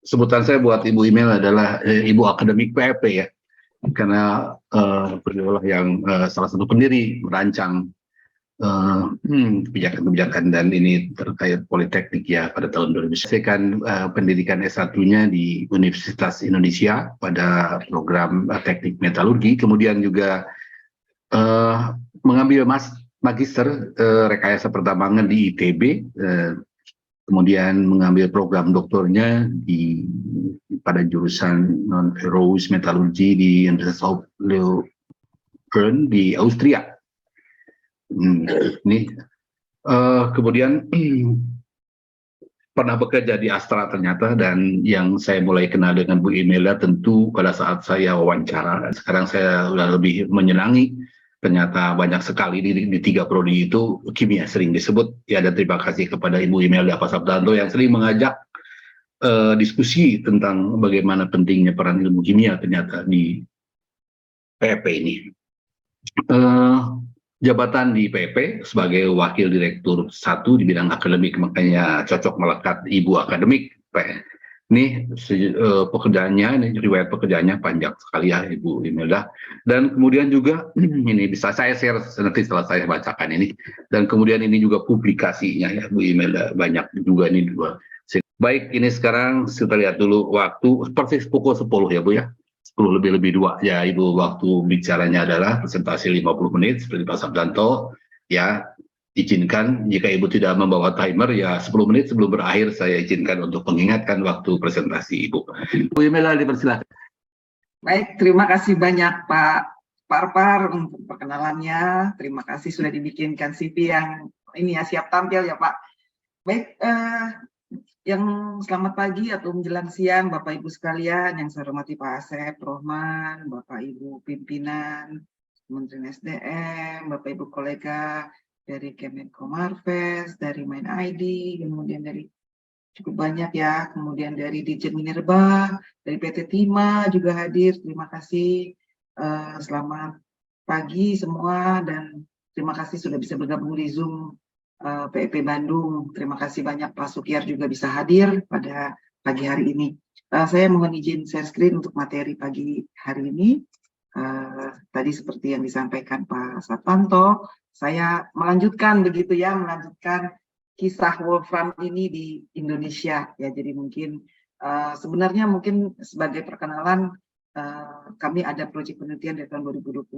sebutan saya buat Ibu Email adalah Ibu Akademik PEP ya, karena beliau yang salah satu pendiri merancang kebijakan-kebijakan dan ini terkait politeknik ya pada tahun 2000. Saya kan pendidikan S1-nya di Universitas Indonesia pada program teknik metalurgi, kemudian juga mengambil magister rekayasa pertambangan di ITB, kemudian mengambil program doktornya pada jurusan non-ferrous metalurgi di Universitas of Leuven di Austria. Kemudian pernah bekerja di Astra ternyata, dan yang saya mulai kenal dengan Bu Imelda tentu pada saat saya wawancara. Sekarang saya sudah lebih menyenangi, ternyata banyak sekali di 3 prodi itu kimia sering disebut ya, dan terima kasih kepada Ibu Imelda Pasabdanto yang sering mengajak diskusi tentang bagaimana pentingnya peran ilmu kimia ternyata di PEP ini. Jabatan di PP sebagai Wakil Direktur 1 di bidang akademik, makanya cocok melekat Ibu Akademik. Ini pekerjaannya, ini riwayat pekerjaannya panjang sekali ya Ibu Imelda. Dan kemudian juga ini bisa saya share nanti setelah saya bacakan ini. Dan kemudian ini juga publikasinya ya Bu Imelda, banyak juga ini dua. Baik, ini sekarang kita lihat dulu waktu persis pukul 10 ya Bu ya. 10 lebih 2 ya Ibu, waktu bicaranya adalah presentasi 50 menit seperti Pak Sabdanto ya. Izinkan jika Ibu tidak membawa timer ya 10 menit sebelum berakhir saya izinkan untuk mengingatkan waktu presentasi Ibu. Bu Imelda dipersilakan. Baik, terima kasih banyak Pak Parpar untuk perkenalannya. Terima kasih sudah dibikinkan CV yang ini ya, siap tampil ya Pak. Baik, yang selamat pagi atau menjelang siang Bapak Ibu sekalian yang saya hormati Pak Asep Rohman, Bapak Ibu pimpinan Kementerian SDM, Bapak Ibu kolega dari Kemenko Marves, dari Main ID, kemudian dari cukup banyak ya, kemudian dari Dirjen Minerba, dari PT Timah juga hadir. Terima kasih, selamat pagi semua, dan terima kasih sudah bisa bergabung di Zoom PEP Bandung. Terima kasih banyak Pak Sukyar juga bisa hadir pada pagi hari ini. Saya mohon izin share screen untuk materi pagi hari ini. Tadi seperti yang disampaikan Pak Satpanto, saya melanjutkan begitu ya, melanjutkan kisah Wolfram ini di Indonesia ya. Jadi mungkin sebenarnya mungkin sebagai perkenalan, kami ada proyek penelitian dari tahun 2021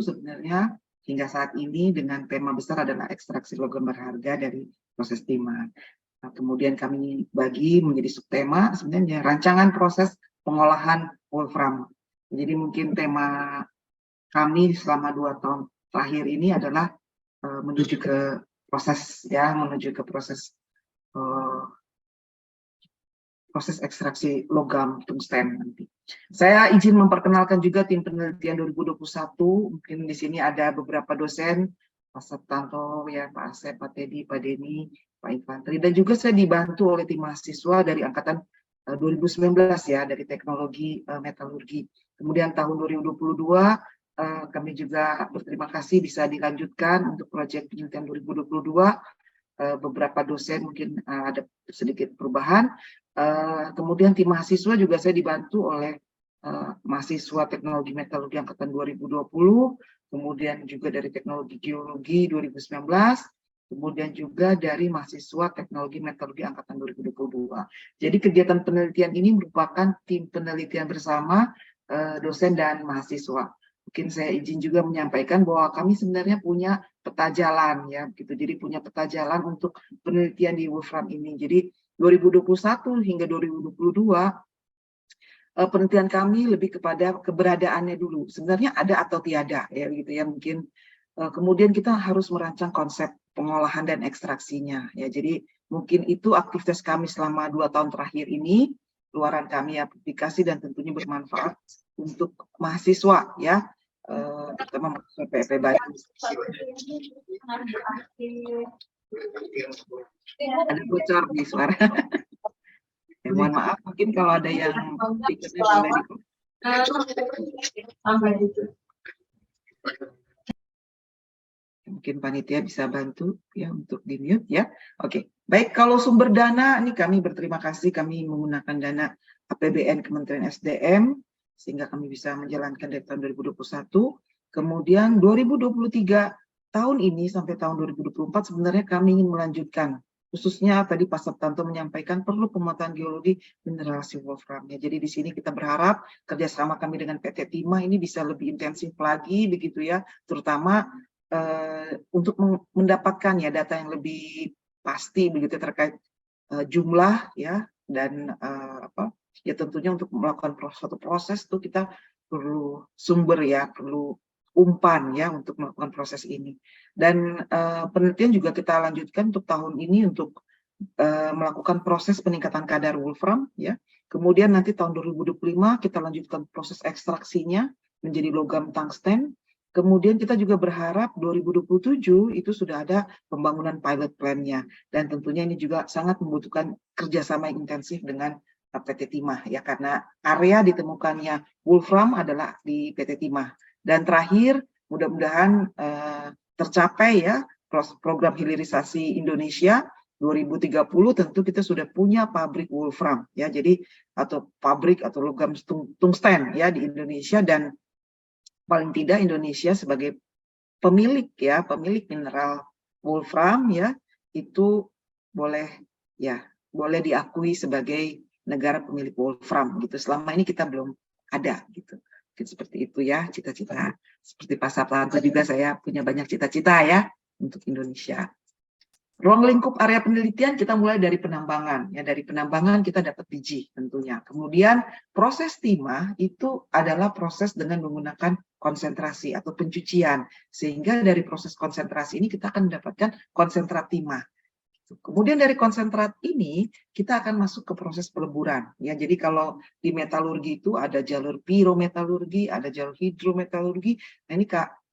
sebenarnya hingga saat ini dengan tema besar adalah ekstraksi logam berharga dari proses timah. Nah, kemudian kami bagi menjadi subtema sebenarnya rancangan proses pengolahan wolfram. Jadi mungkin tema kami selama 2 tahun terakhir ini adalah menuju ke proses ya, menuju ke proses ekstraksi logam tungsten nanti. Saya izin memperkenalkan juga tim penelitian 2021. Mungkin di sini ada beberapa dosen, Pak Sabtanto, ya, Pak Asep, Pak Teddy, Pak Denny, Pak Infantri, dan juga saya dibantu oleh tim mahasiswa dari angkatan 2019 ya, dari teknologi metalurgi. Kemudian tahun 2022 kami juga berterima kasih bisa dilanjutkan untuk proyek penelitian 2022. Beberapa dosen mungkin ada sedikit perubahan. Kemudian tim mahasiswa juga saya dibantu oleh mahasiswa teknologi metalurgi angkatan 2020, kemudian juga dari teknologi geologi 2019, kemudian juga dari mahasiswa teknologi metalurgi angkatan 2022. Jadi kegiatan penelitian ini merupakan tim penelitian bersama dosen dan mahasiswa. Mungkin saya izin juga menyampaikan bahwa kami sebenarnya punya peta jalan ya, gitu. Jadi punya peta jalan untuk penelitian di Wolfram ini. Jadi 2021 hingga 2022 penelitian kami lebih kepada keberadaannya dulu. Sebenarnya ada atau tiada ya, gitu ya. Mungkin kemudian kita harus merancang konsep pengolahan dan ekstraksinya ya. Jadi mungkin itu aktivitas kami selama 2 tahun terakhir ini. Keluaran kami ya, publikasi dan tentunya bermanfaat untuk mahasiswa ya. Terutama mahasiswa PEP Bandung. Ada bocor di suara. Ya, mohon maaf, mungkin kalau ada yang mungkin panitia bisa bantu ya untuk di mute ya. Oke, Baik, kalau sumber dana, ini kami berterima kasih, kami menggunakan dana APBN Kementerian SDM, sehingga kami bisa menjalankan dari tahun 2021. Kemudian 2023, tahun ini sampai tahun 2024, sebenarnya kami ingin melanjutkan. Khususnya tadi Pak Septanto menyampaikan perlu pemetaan geologi minerasi wolfram. Ya, jadi di sini kita berharap kerjasama kami dengan PT Timah ini bisa lebih intensif lagi, begitu ya, terutama untuk mendapatkan ya data yang lebih pasti begitu terkait jumlah ya dan apa ya tentunya untuk melakukan suatu proses itu kita perlu sumber ya, perlu umpan ya untuk melakukan proses ini. Dan penelitian juga kita lanjutkan untuk tahun ini untuk melakukan proses peningkatan kadar wolfram ya. Kemudian nanti tahun 2025 kita lanjutkan proses ekstraksinya menjadi logam tungsten. Kemudian kita juga berharap 2027 itu sudah ada pembangunan pilot plan-nya, dan tentunya ini juga sangat membutuhkan kerjasama yang intensif dengan PT Timah ya, karena area ditemukannya wolfram adalah di PT Timah. Dan terakhir mudah-mudahan tercapai ya program hilirisasi Indonesia 2030 tentu kita sudah punya pabrik wolfram ya, jadi atau pabrik atau logam tungsten ya di Indonesia, dan paling tidak Indonesia sebagai pemilik ya, pemilik mineral wolfram ya, itu boleh ya, boleh diakui sebagai negara pemilik wolfram gitu. Selama ini kita belum ada gitu. Mungkin seperti itu ya cita-cita. Seperti Pak Saptanto juga saya punya banyak cita-cita ya untuk Indonesia. Ruang lingkup area penelitian kita mulai dari penambangan. Ya, dari penambangan kita dapat biji tentunya. Kemudian proses timah itu adalah proses dengan menggunakan konsentrasi atau pencucian. Sehingga dari proses konsentrasi ini kita akan mendapatkan konsentrat timah. Kemudian dari konsentrat ini kita akan masuk ke proses peleburan. Ya, jadi kalau di metalurgi itu ada jalur pirometalurgi, ada jalur hidrometalurgi. Nah,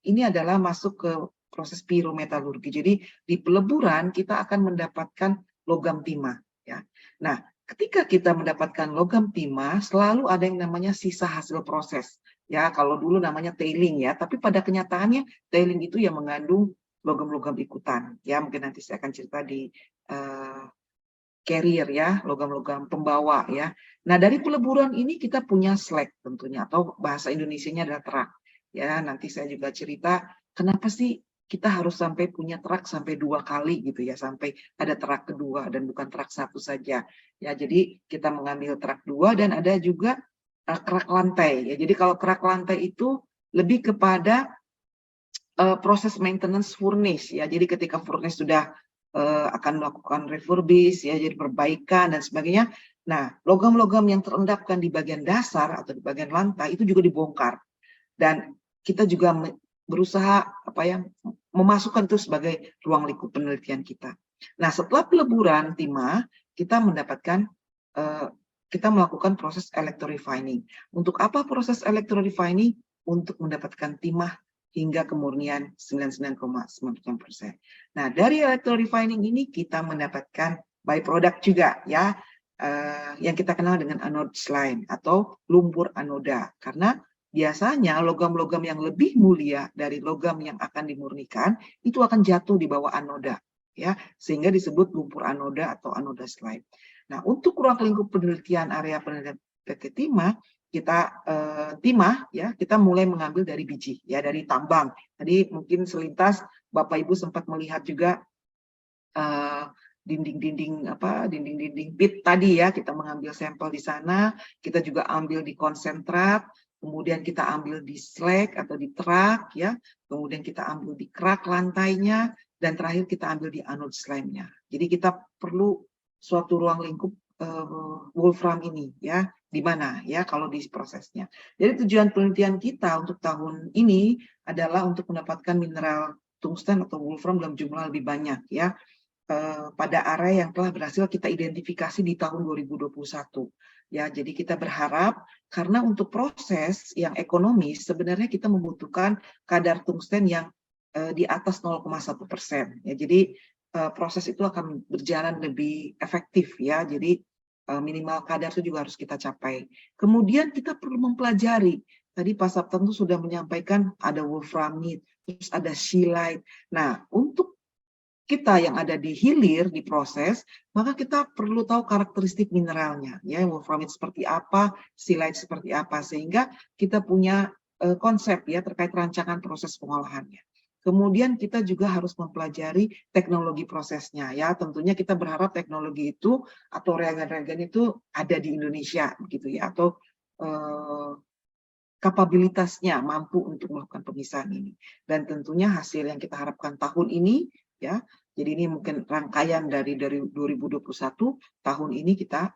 ini adalah masuk ke proses pirometalurgi. Jadi di peleburan kita akan mendapatkan logam timah ya. Nah, ketika kita mendapatkan logam timah selalu ada yang namanya sisa hasil proses. Ya, kalau dulu namanya tailing ya, tapi pada kenyataannya tailing itu yang mengandung logam-logam ikutan. Ya, mungkin nanti saya akan cerita di carrier ya, logam-logam pembawa ya. Nah, dari peleburan ini kita punya slag tentunya, atau bahasa Indonesianya adalah terak. Ya, nanti saya juga cerita kenapa sih kita harus sampai punya terak sampai 2 kali gitu ya, sampai ada terak kedua dan bukan terak satu saja. Ya, jadi kita mengambil terak 2 dan ada juga kerak lantai. Ya, jadi kalau kerak lantai itu lebih kepada proses maintenance furnace ya. Jadi ketika furnace sudah akan melakukan refurbish ya, jadi perbaikan dan sebagainya. Nah, logam-logam yang terendapkan di bagian dasar atau di bagian lantai itu juga dibongkar. Dan kita juga berusaha memasukkan itu sebagai ruang lingkup penelitian kita. Nah, setelah peleburan timah, kita mendapatkan kita melakukan proses electrorefining. Untuk apa proses electrorefining? Untuk mendapatkan timah hingga kemurnian 99,9%. Nah, dari electrorefining ini kita mendapatkan byproduct juga ya, yang kita kenal dengan anode slime atau lumpur anoda. Karena biasanya logam-logam yang lebih mulia dari logam yang akan dimurnikan itu akan jatuh di bawah anoda ya, sehingga disebut lumpur anoda atau anoda slime. Nah, untuk ruang lingkup penelitian area penelitian PT Timah, kita timah ya, kita mulai mengambil dari biji ya, dari tambang. Tadi mungkin selintas Bapak Ibu sempat melihat juga dinding-dinding pit tadi ya, kita mengambil sampel di sana, kita juga ambil di konsentrat, kemudian kita ambil di slag atau di terak ya, kemudian kita ambil di kerak lantainya, dan terakhir kita ambil di anode slime-nya. Jadi kita perlu suatu ruang lingkup wolfram ini ya, di mana ya kalau di prosesnya. Jadi tujuan penelitian kita untuk tahun ini adalah untuk mendapatkan mineral tungsten atau wolfram dalam jumlah lebih banyak ya, pada area yang telah berhasil kita identifikasi di tahun 2021. Ya, jadi kita berharap karena untuk proses yang ekonomis sebenarnya kita membutuhkan kadar tungsten yang di atas 0,1%. Ya, jadi proses itu akan berjalan lebih efektif ya. Jadi minimal kadar itu juga harus kita capai. Kemudian kita perlu mempelajari. Tadi Pak Saptanto sudah menyampaikan ada wolframite, terus ada scheelite. Nah, untuk kita yang ada di hilir, di proses, maka kita perlu tahu karakteristik mineralnya, ya, wolframit seperti apa, silite seperti apa, sehingga kita punya konsep ya terkait rancangan proses pengolahannya. Kemudian kita juga harus mempelajari teknologi prosesnya, ya. Tentunya kita berharap teknologi itu atau reagen-reagen itu ada di Indonesia, begitu ya, atau kapabilitasnya mampu untuk melakukan pemisahan ini. Dan tentunya hasil yang kita harapkan tahun ini, ya, jadi ini mungkin rangkaian dari 2021, tahun ini kita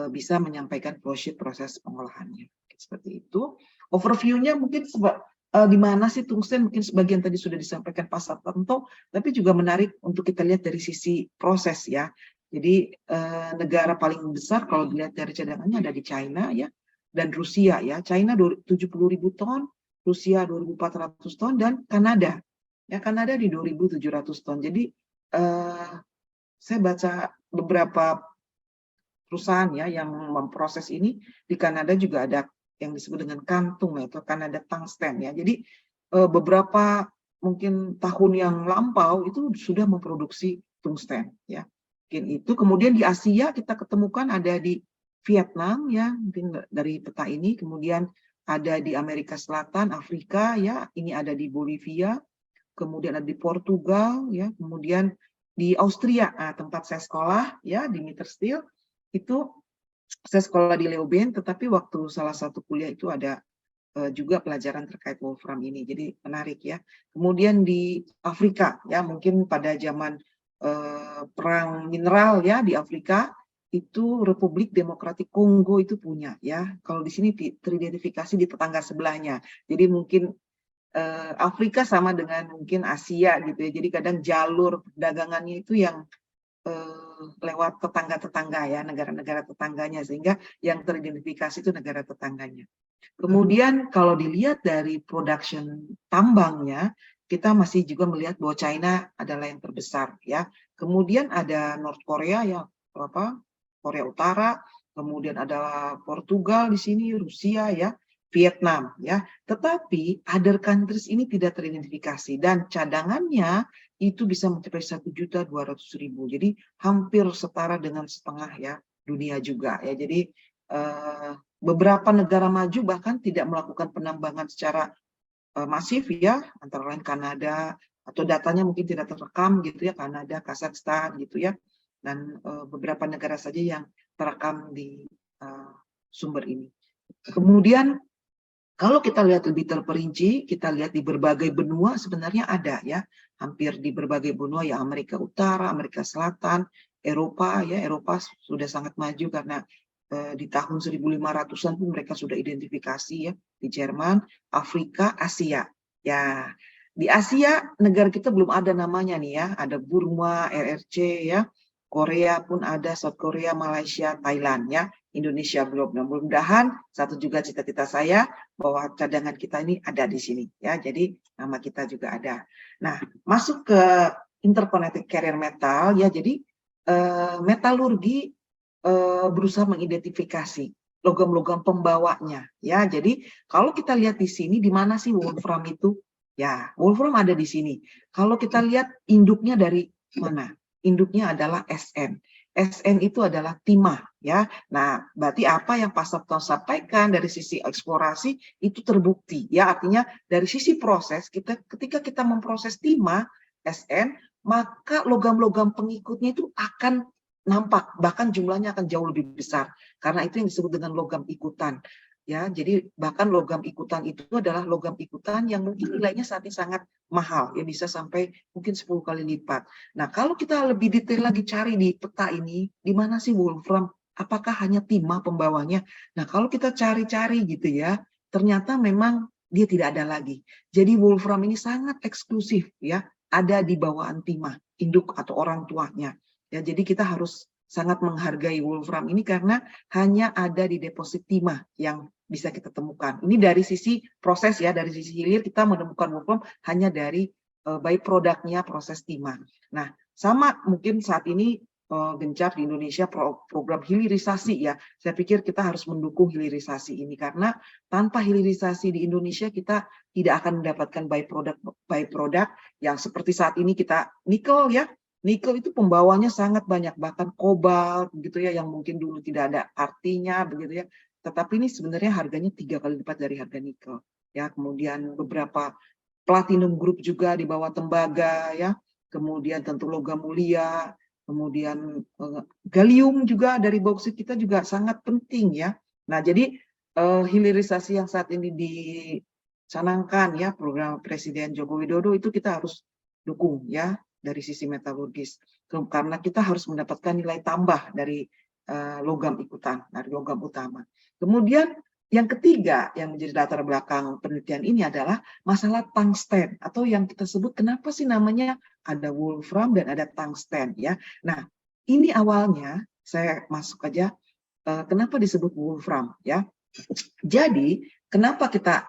bisa menyampaikan flowsheet proses pengolahannya. Seperti itu. Overview-nya mungkin di mana sih tungsten, mungkin sebagian tadi sudah disampaikan Pak Sartanto, tapi juga menarik untuk kita lihat dari sisi proses ya. Jadi negara paling besar kalau dilihat dari cadangannya ada di China ya, dan Rusia ya. China 70.000 ton, Rusia 2.400 ton, dan Kanada. Ya, Kanada di 2.700 ton. Jadi saya baca beberapa perusahaan ya yang memproses ini di Kanada juga ada yang disebut dengan kantung atau Kanada tungsten ya. Jadi beberapa mungkin tahun yang lampau itu sudah memproduksi tungsten ya. Mungkin itu. Kemudian di Asia kita ketemukan ada di Vietnam ya, mungkin dari peta ini, kemudian ada di Amerika Selatan, Afrika ya, ini ada di Bolivia, kemudian ada di Portugal ya, kemudian di Austria, tempat saya sekolah ya, di Mittersteel, itu saya sekolah di Leeuwen, tetapi waktu salah satu kuliah itu ada juga pelajaran terkait wolfram ini, jadi menarik ya. Kemudian di Afrika ya, mungkin pada zaman perang mineral ya di Afrika, itu Republik Demokratik Kongo itu punya ya. Kalau di sini teridentifikasi di tetangga sebelahnya. Jadi mungkin Afrika sama dengan mungkin Asia gitu ya. Jadi kadang jalur perdagangannya itu yang lewat tetangga-tetangga ya, negara-negara tetangganya, sehingga yang teridentifikasi itu negara tetangganya. Kemudian kalau dilihat dari production tambangnya, kita masih juga melihat bahwa China adalah yang terbesar ya. Kemudian ada North Korea ya, Korea Utara, kemudian ada Portugal di sini, Rusia ya, Vietnam ya. Tetapi other countries ini tidak teridentifikasi dan cadangannya itu bisa mencapai 1.200.000. Jadi hampir setara dengan setengah ya dunia juga ya. Jadi beberapa negara maju bahkan tidak melakukan penambangan secara masif ya, antara lain Kanada, atau datanya mungkin tidak terekam gitu ya, Kanada, Kazakhstan gitu ya. Dan beberapa negara saja yang terekam di sumber ini. Kemudian kalau kita lihat lebih terperinci, kita lihat di berbagai benua sebenarnya ada ya, hampir di berbagai benua ya, Amerika Utara, Amerika Selatan, Eropa ya, Eropa sudah sangat maju karena di tahun 1500-an pun mereka sudah identifikasi ya, di Jerman, Afrika, Asia. Ya, di Asia negara kita belum ada namanya nih ya, ada Burma, RRC ya, Korea pun ada, South Korea, Malaysia, Thailand ya, Indonesia belum. Nah, mudah-mudahan satu juga cita-cita saya bahwa cadangan kita ini ada di sini ya. Jadi nama kita juga ada. Nah, masuk ke interconnected carrier metal ya. Jadi metalurgi berusaha mengidentifikasi logam-logam pembawanya ya. Jadi kalau kita lihat di sini, di mana sih wolfram itu? Ya, wolfram ada di sini. Kalau kita lihat induknya dari mana? Induknya adalah SN. SN itu adalah timah ya. Nah, berarti apa yang Pak Sabto sampaikan dari sisi eksplorasi itu terbukti ya. Artinya dari sisi proses, ketika kita memproses timah SN, maka logam-logam pengikutnya itu akan nampak, bahkan jumlahnya akan jauh lebih besar karena itu yang disebut dengan logam ikutan. Ya, jadi bahkan logam ikutan itu adalah logam ikutan yang mungkin nilainya saat ini sangat mahal, ya bisa sampai mungkin 10 kali lipat. Nah, kalau kita lebih detail lagi cari di peta ini, di mana sih wolfram? Apakah hanya timah pembawanya? Nah, kalau kita cari-cari gitu ya, ternyata memang dia tidak ada lagi. Jadi wolfram ini sangat eksklusif ya, ada di bawaan timah, induk atau orang tuanya. Ya, jadi kita harus sangat menghargai wolfram ini karena hanya ada di deposit timah yang bisa kita temukan. Ini dari sisi proses ya, dari sisi hilir kita menemukan wolfram hanya dari by produknya proses timah. Nah, sama mungkin saat ini gencar di Indonesia program hilirisasi ya. Saya pikir kita harus mendukung hilirisasi ini karena tanpa hilirisasi di Indonesia kita tidak akan mendapatkan by product yang seperti saat ini kita nikel ya. Nikel itu pembawanya sangat banyak, bahkan kobalt gitu ya, yang mungkin dulu tidak ada artinya begitu ya. Tetapi ini sebenarnya harganya 3 kali lipat dari harga nikel. Ya, kemudian beberapa platinum group juga di bawah tembaga ya. Kemudian tentu logam mulia, kemudian gallium juga dari bauksit kita juga sangat penting ya. Nah, jadi hilirisasi yang saat ini dicanangkan ya program Presiden Joko Widodo itu kita harus dukung ya dari sisi metalurgis, karena kita harus mendapatkan nilai tambah dari logam ikutan, dari logam utama. Kemudian yang ketiga yang menjadi latar belakang penelitian ini adalah masalah tungsten, atau yang kita sebut kenapa sih namanya ada wolfram dan ada tungsten ya. Nah, ini awalnya saya masuk aja kenapa disebut wolfram ya. Jadi kenapa kita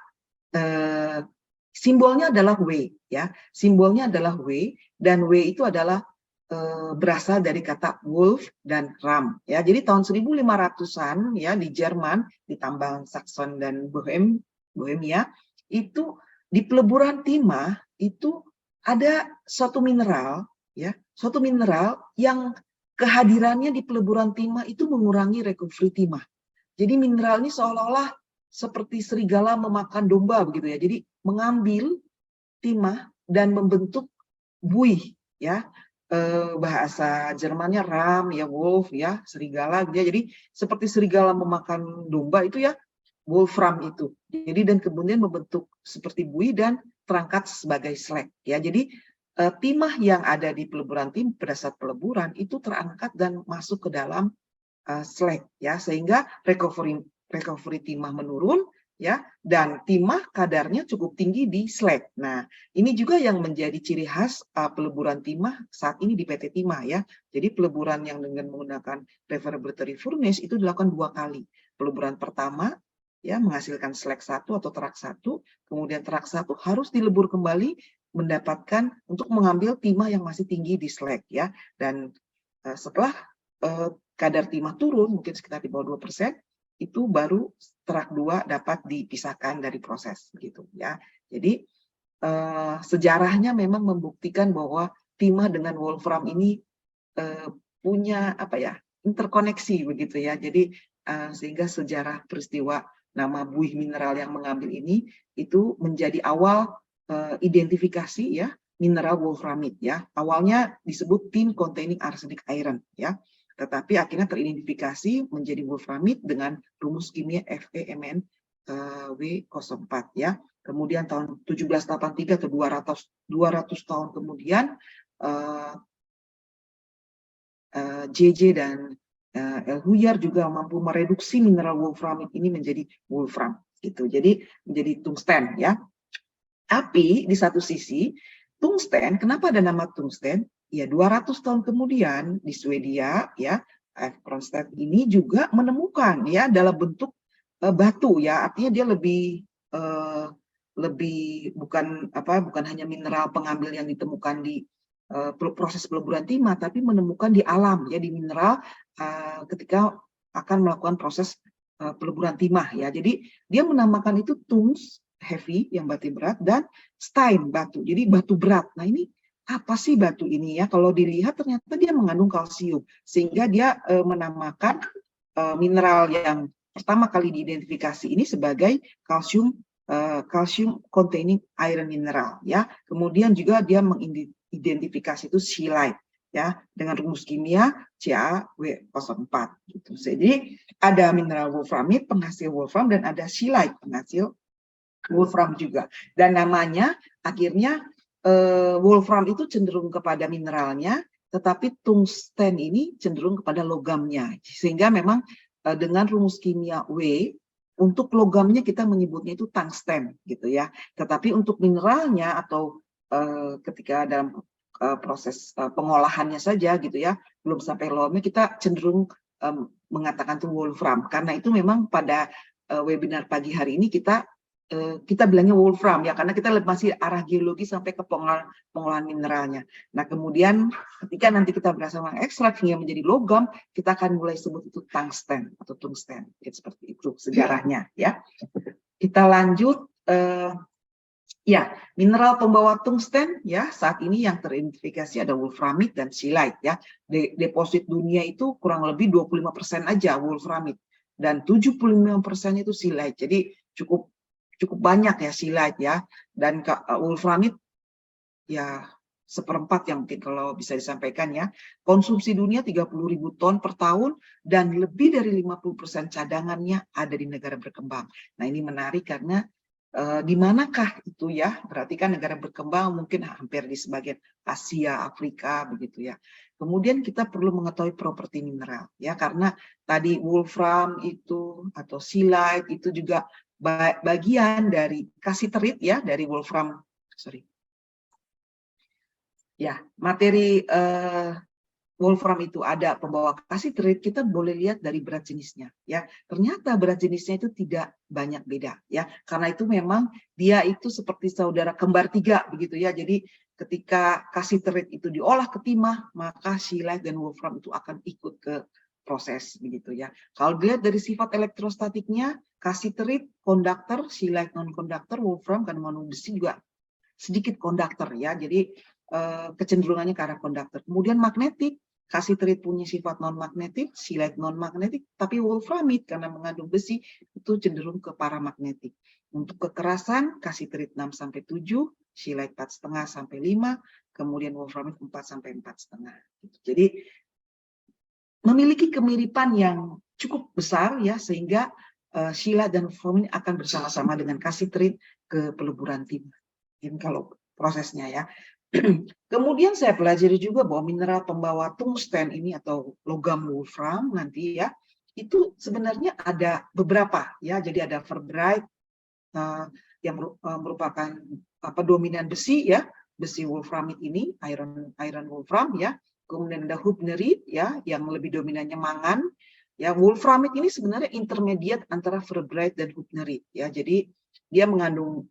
simbolnya adalah W ya. Simbolnya adalah W, dan W itu adalah berasal dari kata wolf dan ram ya. Jadi tahun 1500-an ya di Jerman, di tambang Saxon dan Bohemia itu di peleburan timah itu ada suatu mineral ya, suatu mineral yang kehadirannya di peleburan timah itu mengurangi recovery timah. Jadi mineral ini seolah-olah seperti serigala memakan domba begitu ya. Jadi mengambil timah dan membentuk buih ya. Bahasa Jermannya ram ya, wolf ya, serigala gitu ya. Jadi seperti serigala memakan domba itu ya, wolfram itu. Jadi dan kemudian membentuk seperti buih dan terangkat sebagai slag ya. Jadi timah yang ada di peleburan timah pada saat peleburan itu terangkat dan masuk ke dalam slag ya, sehingga recovery timah menurun ya, dan timah kadarnya cukup tinggi di slag. Nah, ini juga yang menjadi ciri khas peleburan timah saat ini di PT Timah ya. Jadi peleburan yang dengan menggunakan refractory furnace itu dilakukan 2 kali. Peleburan pertama ya menghasilkan slag 1 atau terak 1, kemudian terak 1 harus dilebur kembali mendapatkan untuk mengambil timah yang masih tinggi di slag ya. Dan setelah kadar timah turun mungkin sekitar di bawah 2%, itu baru terak 2 dapat dipisahkan dari proses gitu ya. Jadi sejarahnya memang membuktikan bahwa timah dengan wolfram ini punya apa ya, interkoneksi begitu ya. Jadi sehingga sejarah peristiwa nama buih mineral yang mengambil ini itu menjadi awal identifikasi ya mineral wolframit ya. Awalnya disebut tin containing arsenic iron ya. Tetapi akhirnya teridentifikasi menjadi wolframit dengan rumus kimia FeMn W04 ya. Kemudian tahun 1783 atau 200 tahun kemudian JJ dan Elhuyar juga mampu mereduksi mineral wolframit ini menjadi wolfram gitu. Jadi menjadi tungsten ya. Tapi di satu sisi tungsten, kenapa ada nama tungsten? Ya 200 tahun kemudian di Swedia ya, Kronstad ini juga menemukan ya dalam bentuk batu ya, artinya dia lebih bukan hanya mineral pengambil yang ditemukan di proses peleburan timah, tapi menemukan di alam ya, di mineral ketika akan melakukan proses peleburan timah ya. Jadi dia menamakan itu tungs heavy yang batu berat dan stein batu, jadi batu berat. Nah ini apa sih batu ini ya? Kalau dilihat ternyata dia mengandung kalsium, sehingga dia menamakan mineral yang pertama kali diidentifikasi ini sebagai calcium containing iron mineral ya. Kemudian juga dia mengidentifikasi itu scheelite ya dengan rumus kimia CaW04 gitu. Jadi ada mineral wolframit penghasil wolfram dan ada scheelite penghasil wolfram juga. Dan namanya akhirnya wolfram itu cenderung kepada mineralnya, tetapi tungsten ini cenderung kepada logamnya. Sehingga memang dengan rumus kimia W, untuk logamnya kita menyebutnya itu tungsten gitu ya. Tetapi untuk mineralnya atau ketika dalam proses pengolahannya saja gitu ya, belum sampai logamnya, kita cenderung mengatakan itu wolfram. Karena itu memang pada webinar pagi hari ini kita bilangnya wolfram ya, karena kita masih arah geologi sampai ke pengolahan mineralnya. Nah kemudian ketika nanti kita berhasil mengekstrak hingga menjadi logam, kita akan mulai sebut itu tungsten atau tungsten. Seperti itu sejarahnya ya. Kita lanjut Ya, mineral pembawa tungsten ya saat ini yang teridentifikasi ada wolframit dan silicate ya. Deposit dunia itu kurang lebih 25% aja wolframit dan 75% itu silicate. Jadi cukup banyak ya silicate ya, dan wolframit ya seperempat yang mungkin kalau bisa disampaikan ya. Konsumsi dunia 30.000 ton per tahun dan lebih dari 50% cadangannya ada di negara berkembang. Nah, ini menarik karena di manakah itu ya? Berarti kan negara berkembang mungkin hampir di sebagian Asia, Afrika begitu ya. Kemudian kita perlu mengetahui properti mineral ya, karena tadi wolfram itu atau silicate itu juga bagian dari kasiterit ya, dari wolfram, materi wolfram itu ada pembawa kasiterit. Kita boleh lihat dari berat jenisnya ya. Ternyata berat jenisnya itu tidak banyak beda ya. Karena itu memang dia itu seperti saudara kembar tiga begitu ya. Jadi ketika kasiterit itu diolah ke timah, maka silicate dan wolfram itu akan ikut ke proses begitu ya. Kalau dilihat dari sifat elektrostatiknya, kasiterit konduktor, silicate non konduktor, wolfram kan mengandung besi juga sedikit konduktor ya. Jadi kecenderungannya ke arah konduktor. Kemudian magnetik, kasiterit punya sifat non-magnetik, silicate non-magnetik, tapi wolframit karena mengandung besi itu cenderung ke paramagnetik. Untuk kekerasan, kasiterit 6-7, silicate 4,5 sampai 5, kemudian wolframit 4 sampai 4,5. Jadi memiliki kemiripan yang cukup besar ya, sehingga silicate dan wolframit akan bersama-sama dengan kasiterit ke peleburan timah. Ini kalau prosesnya ya. Kemudian saya pelajari juga bahwa mineral pembawa tungsten ini atau logam wolfram nanti ya, itu sebenarnya ada beberapa ya. Jadi ada ferrite yang merupakan dominan besi ya, besi wolframit ini, iron wolfram ya. Kemudian ada hubnerite ya, yang lebih dominannya mangan. Ya, wolframit ini sebenarnya intermediate antara ferrite dan hubnerite ya. Jadi dia mengandung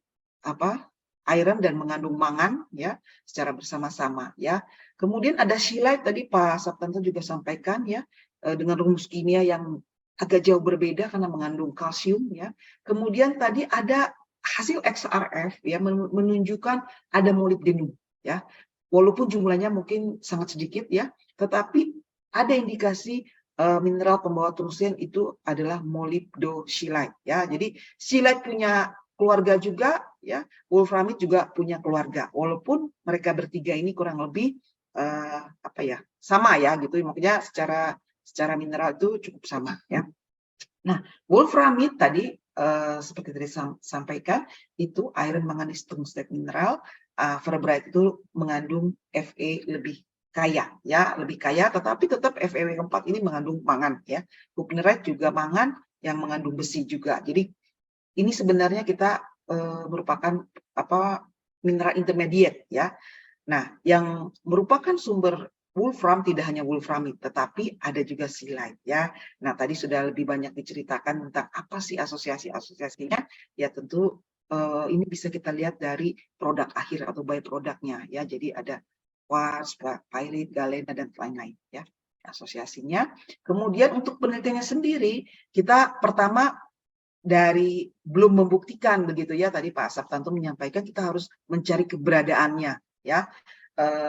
iron dan mengandung mangan ya secara bersama-sama ya. Kemudian ada silicate tadi Pak Saptanto juga sampaikan ya, dengan rumus kimia yang agak jauh berbeda karena mengandung kalsium ya. Kemudian tadi ada hasil XRF ya menunjukkan ada molybdenum ya. Walaupun jumlahnya mungkin sangat sedikit ya, tetapi ada indikasi mineral pembawa tungsten itu adalah molybdosilite ya. Jadi silicate punya keluarga juga ya, wolframit juga punya keluarga, walaupun mereka bertiga ini kurang lebih sama ya gitu, makanya secara mineral itu cukup sama ya. Nah, wolframit tadi seperti tadi sampaikan itu iron manganese tungsten mineral, ferrite itu mengandung Fe lebih kaya ya, lebih kaya, tetapi tetap Fe keempat ini mengandung mangan ya. Hubnerite juga mangan yang mengandung besi juga. Jadi ini sebenarnya kita merupakan mineral intermediate ya. Nah, yang merupakan sumber wolfram tidak hanya wolframit, tetapi ada juga silicate ya. Nah, tadi sudah lebih banyak diceritakan tentang apa sih asosiasinya. Ya tentu ini bisa kita lihat dari produk akhir atau by-produknya ya. Jadi ada quartz, pyrite, galena dan lain-lain ya asosiasinya. Kemudian untuk penelitiannya sendiri, kita pertama dari belum membuktikan begitu ya, tadi Pak Saptanto menyampaikan kita harus mencari keberadaannya ya,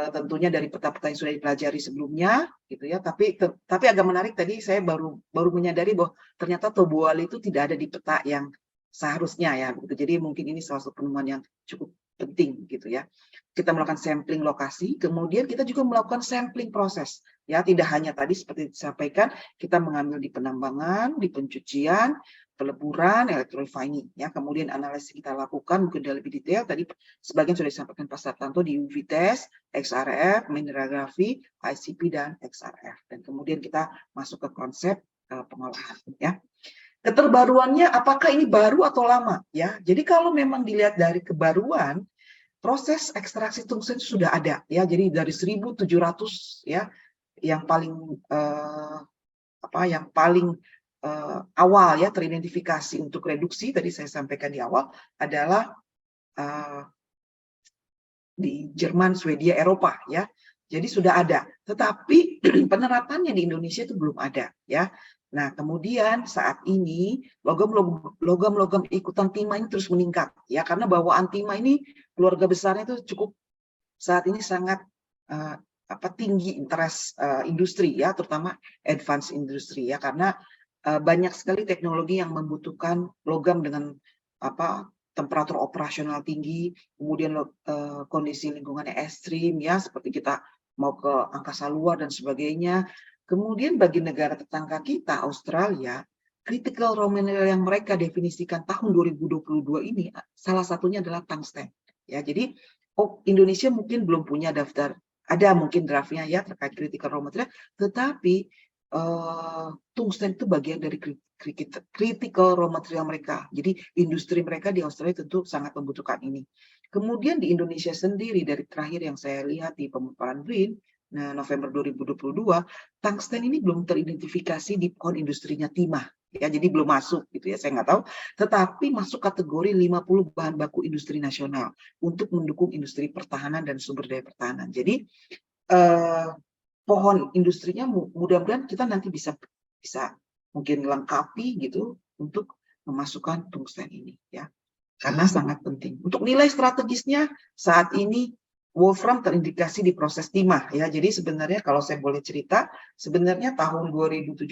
tentunya dari peta-peta yang sudah dipelajari sebelumnya gitu ya, tapi agak menarik tadi saya baru menyadari bahwa ternyata Toboali itu tidak ada di peta yang seharusnya ya gitu. Jadi mungkin ini salah satu penemuan yang cukup penting gitu ya. Kita melakukan sampling lokasi, kemudian kita juga melakukan sampling proses ya, tidak hanya tadi seperti disampaikan kita mengambil di penambangan, di pencucian, peleburan, electrorefining ya. Kemudian analisis kita lakukan mungkin lebih detail tadi sebagian sudah disampaikan Pak Saptanto di UV test, XRF, mineralografi, ICP dan XRF, dan kemudian kita masuk ke konsep pengolahan ya. Keterbaruannya apakah ini baru atau lama ya. Jadi kalau memang dilihat dari kebaruan, proses ekstraksi tungsten sudah ada ya. Jadi dari 1.700 ya yang paling awal ya teridentifikasi untuk reduksi tadi saya sampaikan di awal adalah di Jerman, Swedia, Eropa ya. Jadi sudah ada, tetapi penerapannya di Indonesia itu belum ada, ya. Nah, kemudian saat ini logam-logam ikutan timah ini terus meningkat, ya, karena bawaan timah ini keluarga besarnya itu cukup saat ini sangat tinggi interest industri, ya, terutama advance industri, ya, karena banyak sekali teknologi yang membutuhkan logam dengan temperatur operasional tinggi, kemudian kondisi lingkungannya ekstrim, ya, seperti kita mau ke angkasa luar dan sebagainya. Kemudian bagi negara tetangga kita, Australia, critical raw material yang mereka definisikan tahun 2022 ini salah satunya adalah tungsten. Ya, jadi Indonesia mungkin belum punya daftar, ada mungkin draftnya ya terkait critical raw material, tetapi tungsten itu bagian dari critical raw material mereka. Jadi industri mereka di Australia tentu sangat membutuhkan ini. Kemudian di Indonesia sendiri, dari terakhir yang saya lihat di pemaparan BRIN, November 2022, tungsten ini belum teridentifikasi di pohon industrinya timah. Ya, jadi belum masuk gitu ya, saya nggak tahu. Tetapi masuk kategori 50 bahan baku industri nasional untuk mendukung industri pertahanan dan sumber daya pertahanan. Jadi pohon industrinya mudah-mudahan kita nanti bisa mungkin lengkapi gitu untuk memasukkan tungsten ini, ya, karena sangat penting. Untuk nilai strategisnya saat ini wolfram terindikasi di proses timah, ya. Jadi sebenarnya kalau saya boleh cerita, sebenarnya tahun 2017,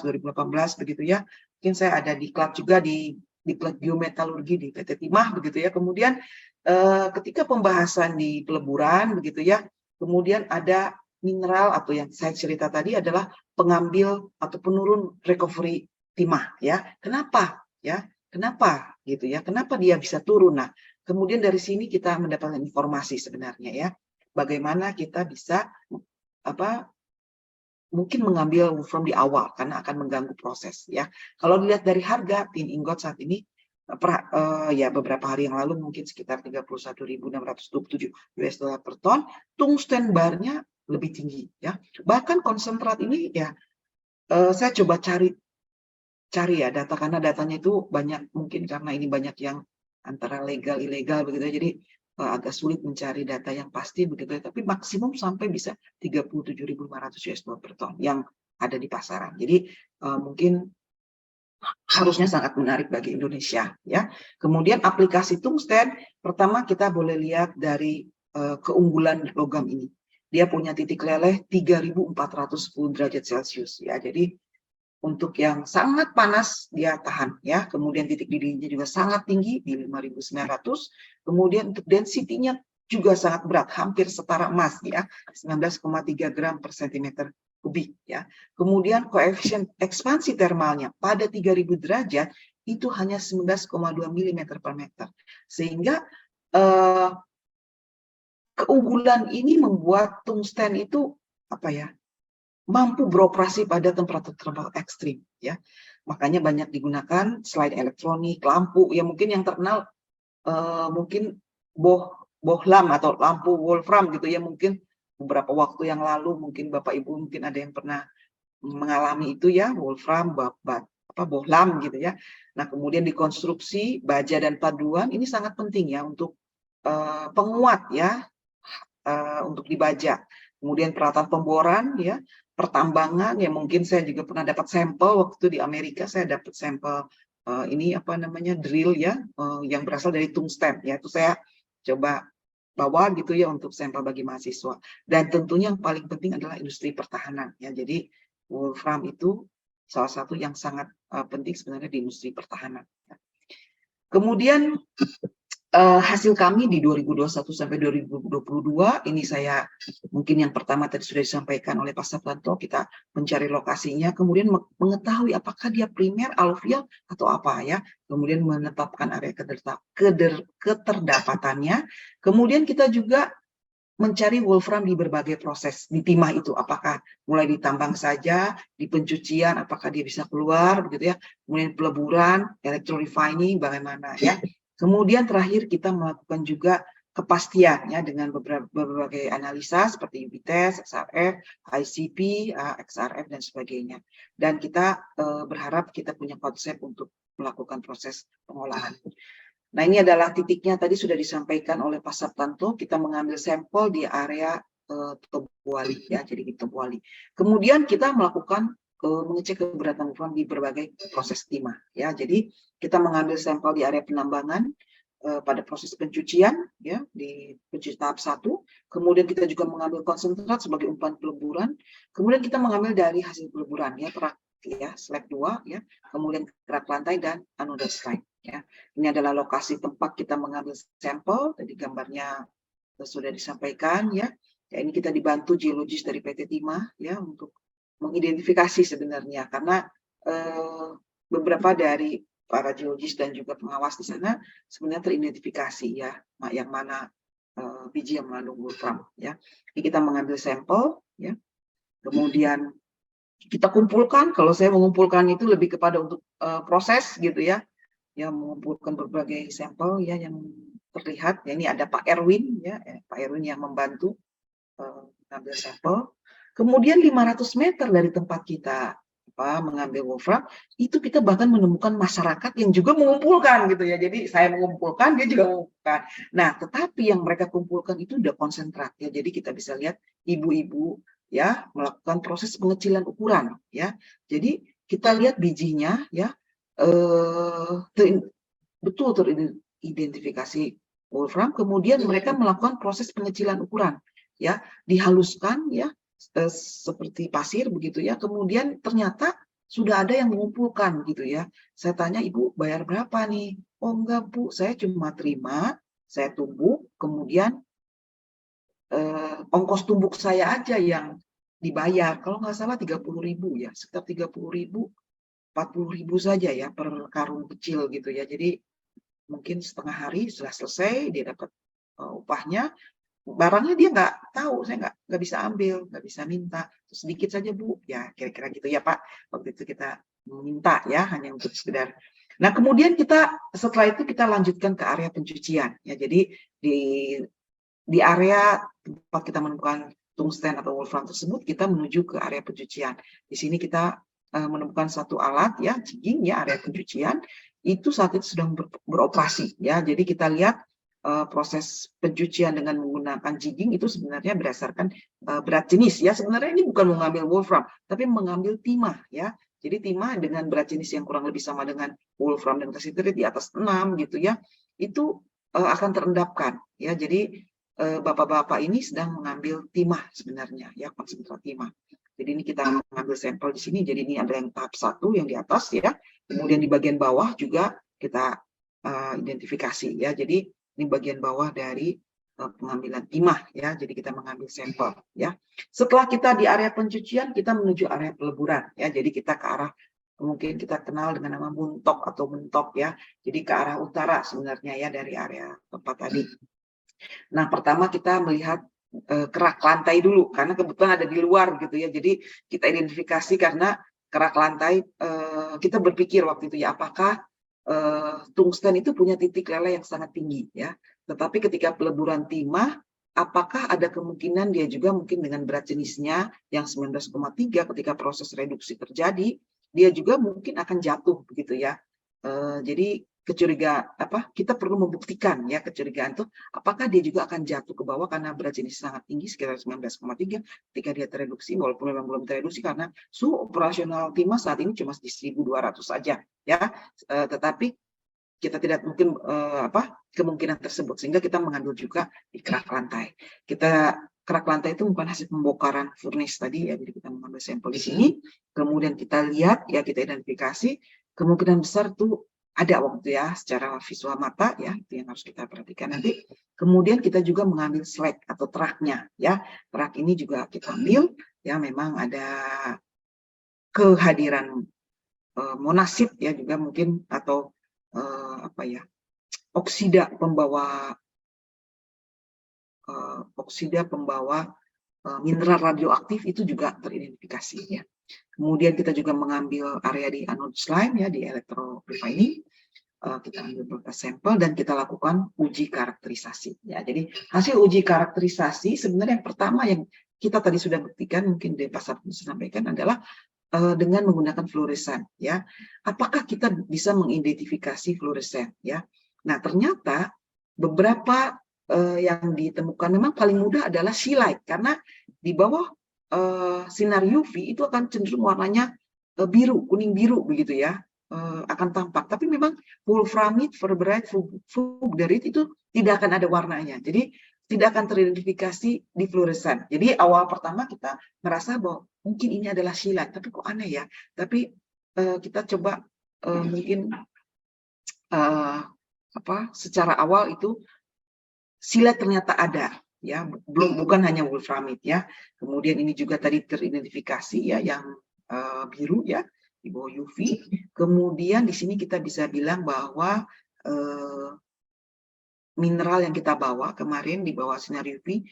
2018 begitu ya, mungkin saya ada diklat juga di diklat biometalurgi di PT Timah begitu ya. Kemudian ketika pembahasan di peleburan begitu ya, kemudian ada mineral atau yang saya cerita tadi adalah pengambil atau penurun recovery timah, ya. Kenapa? Ya, kenapa gitu ya? Kenapa dia bisa turun? Nah, kemudian dari sini kita mendapatkan informasi sebenarnya, ya. Bagaimana kita bisa mungkin mengambil wolfram di awal karena akan mengganggu proses, ya. Kalau dilihat dari harga tin ingot saat ini ya beberapa hari yang lalu mungkin sekitar 31.627 US dollar per ton, tungsten barnya lebih tinggi, ya. Bahkan konsentrat ini ya saya coba cari ya data, karena datanya itu banyak, mungkin karena ini banyak yang antara legal ilegal begitu, jadi agak sulit mencari data yang pasti begitu, tapi maksimum sampai bisa 37.500 US dollar per ton yang ada di pasaran. Jadi mungkin harusnya sangat menarik bagi Indonesia, ya. Kemudian aplikasi tungsten, pertama kita boleh lihat dari keunggulan logam ini. Dia punya titik leleh 3.410 derajat Celcius, ya. Jadi untuk yang sangat panas dia tahan, ya. Kemudian titik didihnya juga sangat tinggi di 5.900. Kemudian untuk density-nya juga sangat berat, hampir setara emas, ya, 19,3 gram per sentimeter kubik, ya. Kemudian koefisien ekspansi termalnya pada 3.000 derajat itu hanya 19,2 mm per meter. Sehingga keunggulan ini membuat tungsten itu mampu beroperasi pada temperatur ekstrim, ya. Makanya banyak digunakan selain elektronik, lampu, ya mungkin yang terkenal mungkin bohlam atau lampu wolfram gitu ya, mungkin beberapa waktu yang lalu mungkin Bapak Ibu mungkin ada yang pernah mengalami itu ya, wolfram, bohlam gitu ya. Nah, kemudian dikonstruksi baja dan paduan ini sangat penting ya untuk penguat ya, untuk di baja. Kemudian peralatan pemboran ya, pertambangan ya, mungkin saya juga pernah dapat sampel waktu di Amerika, saya dapat sampel ini drill ya, yang berasal dari tungsten ya, itu saya coba bawa gitu ya untuk sampel bagi mahasiswa. Dan tentunya yang paling penting adalah industri pertahanan ya. Jadi wolfram itu salah satu yang sangat penting sebenarnya di industri pertahanan. Ya. Kemudian hasil kami di 2021 sampai 2022 ini saya mungkin yang pertama tadi sudah disampaikan oleh Pak Saptanto, kita mencari lokasinya, kemudian mengetahui apakah dia primer, aluvial atau apa ya, kemudian menetapkan area keterdapatannya, kemudian kita juga mencari wolfram di berbagai proses di timah itu, apakah mulai ditambang saja, di pencucian apakah dia bisa keluar begitu ya, kemudian peleburan, electro-refining bagaimana ya. Kemudian terakhir kita melakukan juga kepastian ya dengan berbagai analisa seperti UV test, XRF, ICP, XRF dan sebagainya. Dan kita berharap kita punya konsep untuk melakukan proses pengolahan. Nah, ini adalah titiknya tadi sudah disampaikan oleh Pak Saptanto, kita mengambil sampel di area Tobuali ya, jadi di Tobuali. Kemudian kita melakukan mengecek keberatan wolfram di berbagai proses timah ya. Jadi kita mengambil sampel di area penambangan pada proses pencucian ya, di pencuci tahap 1. Kemudian kita juga mengambil konsentrat sebagai umpan peleburan. Kemudian kita mengambil dari hasil peleburan ya, perak ya, slag 2 ya, kemudian kerak lantai dan anoda slag ya. Ini adalah lokasi tempat kita mengambil sampel, tadi gambarnya sudah disampaikan ya. Ya, ini kita dibantu geologis dari PT Timah ya untuk mengidentifikasi sebenarnya, karena beberapa dari para geologis dan juga pengawas di sana sebenarnya teridentifikasi ya, yang mana biji yang mengandung wolfram ya. Jadi kita mengambil sampel ya, kemudian kita kumpulkan. Kalau saya mengumpulkan itu lebih kepada untuk proses gitu ya, mengumpulkan berbagai sampel ya yang terlihat. Ya, ini ada Pak Erwin ya, Pak Erwin yang membantu mengambil sampel. Kemudian 500 meter dari tempat kita mengambil wolfram, itu kita bahkan menemukan masyarakat yang juga mengumpulkan gitu ya. Jadi saya mengumpulkan, dia juga mengumpulkan. Nah, tetapi yang mereka kumpulkan itu udah konsentrat ya. Jadi kita bisa lihat ibu-ibu ya melakukan proses pengecilan ukuran ya. Jadi kita lihat bijinya ya, betul teridentifikasi wolfram. Kemudian mereka melakukan proses pengecilan ukuran ya, dihaluskan ya seperti pasir begitu ya. Kemudian ternyata sudah ada yang mengumpulkan gitu ya. Saya tanya, ibu bayar berapa nih? Oh enggak bu, saya cuma terima, saya tumbuk, kemudian ongkos tumbuk saya aja yang dibayar. Kalau nggak salah 30.000 ya, sekitar 30.000, 40.000 saja ya per karung kecil gitu ya. Jadi mungkin setengah hari sudah selesai, dia dapat upahnya. Barangnya dia nggak tahu, saya nggak bisa ambil, nggak bisa minta, sedikit saja bu, ya kira-kira gitu ya Pak. Waktu itu kita meminta ya, hanya untuk sekedar. Nah kemudian setelah itu kita lanjutkan ke area pencucian ya. Jadi di area tempat kita menemukan tungsten atau wolfram tersebut, kita menuju ke area pencucian. Di sini kita menemukan satu alat ya, jigging ya, area pencucian itu saat itu sedang beroperasi ya. Jadi kita lihat proses pencucian dengan menggunakan jigging itu sebenarnya berdasarkan berat jenis ya. Sebenarnya ini bukan mengambil wolfram, tapi mengambil timah ya. Jadi timah dengan berat jenis yang kurang lebih sama dengan wolfram dan cassiterite di atas 6 gitu ya, itu akan terendapkan ya. Jadi bapak-bapak ini sedang mengambil timah sebenarnya ya, konsentrat timah. Jadi ini kita mengambil sampel di sini. Jadi ini ada yang tahap 1 yang di atas ya. Kemudian di bagian bawah juga kita identifikasi ya. Jadi ini bagian bawah dari pengambilan timah ya. Jadi kita mengambil sampel ya. Setelah kita di area pencucian, kita menuju area peleburan ya. Jadi kita ke arah, mungkin kita kenal dengan nama muntok atau mentok ya. Jadi ke arah utara sebenarnya ya dari area tempat tadi. Nah, pertama kita melihat kerak lantai dulu karena kebetulan ada di luar gitu ya. Jadi kita identifikasi karena kerak lantai, kita berpikir waktu itu ya, apakah tungsten itu punya titik leleh yang sangat tinggi ya. Tetapi ketika peleburan timah, apakah ada kemungkinan dia juga mungkin dengan berat jenisnya yang 19,3 ketika proses reduksi terjadi, dia juga mungkin akan jatuh begitu ya. Jadi kita perlu membuktikan ya kecurigaan itu, apakah dia juga akan jatuh ke bawah karena berat jenis sangat tinggi sekitar 19,3 ketika dia tereduksi, walaupun memang belum tereduksi karena suhu operasional timah saat ini cuma di 1.200 saja ya, tetapi kita tidak mungkin kemungkinan tersebut, sehingga kita mengambil juga di kerak lantai. Kerak lantai itu bukan hasil pembongkaran furnace tadi ya, jadi kita mengambil sampel di sini, kemudian kita lihat ya, kita identifikasi, kemungkinan besar tuh ada waktu ya secara visual mata ya, itu yang harus kita perhatikan nanti. Kemudian kita juga mengambil slag atau teraknya ya. Terak ini juga kita ambil ya, memang ada kehadiran monasit ya juga mungkin, atau oksida pembawa mineral radioaktif itu juga teridentifikasi ya. Kemudian kita juga mengambil area di anode slime ya, di electro refining. Kita ambil beberapa sampel dan kita lakukan uji karakterisasi ya. Jadi hasil uji karakterisasi sebenarnya yang pertama yang kita tadi sudah buktikan, mungkin di pasar sampaikan, adalah dengan menggunakan fluoresan ya. Apakah kita bisa mengidentifikasi fluoresen ya? Nah, ternyata beberapa yang ditemukan memang paling mudah adalah sea light, karena di bawah sinar UV itu akan cenderung warnanya biru, kuning biru begitu ya, akan tampak. Tapi memang wolframite, ferberite, fulgurite itu tidak akan ada warnanya. Jadi tidak akan teridentifikasi di fluoresan. Jadi awal pertama kita merasa bahwa mungkin ini adalah sea light, tapi kok aneh ya. Tapi kita coba mungkin secara awal itu sea light ternyata ada, ya, bukan hanya wolframite ya. Kemudian ini juga tadi teridentifikasi ya yang biru ya di bawah UV. Kemudian di sini kita bisa bilang bahwa mineral yang kita bawa kemarin di bawah sinar UV